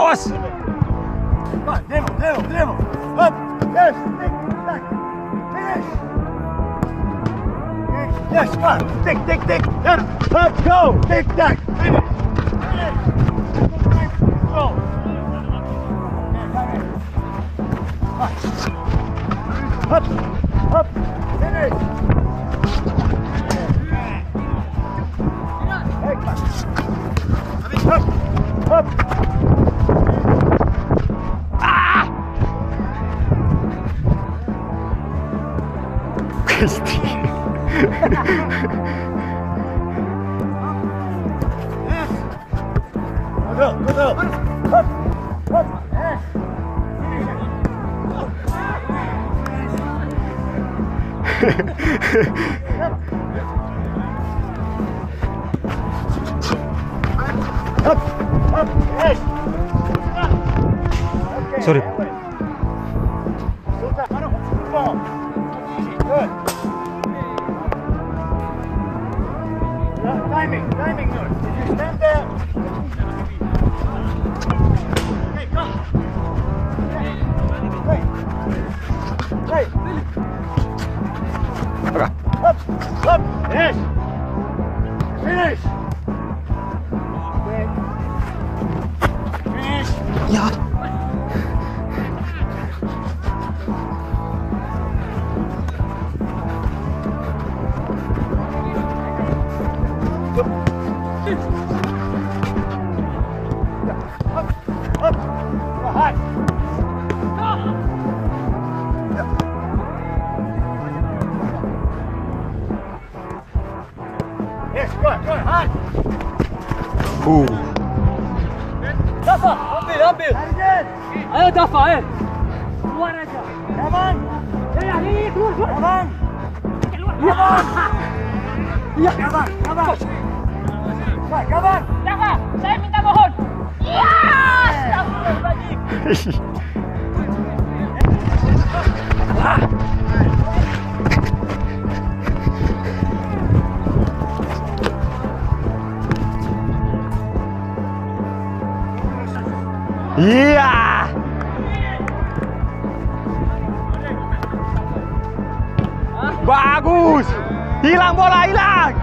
Os. Demo. Up. Yes. Tick. Tack. Finish. Yes. Come on. Tick. Up. Go. Tick. Tack. Finish. Go. Up. Finish. Up. Ah! Pasti. Go. Up. Yes. Up. Yes. Okay. Sorry. Good. Timing good. If you stand there. Okay, come. Hey. Okay. Up. Yes. Finish. Finish. Ya. Up. High. Yes, good. High. Jafar, ambil. Ayo Jafar, keluar aja. Kaman. Ini keluar. Kaman. Iya. Kaman. Jafar, saya minta mohon. Ya, astagfirullahaladzim. Iya. Bagus. Hilang bola, hilang.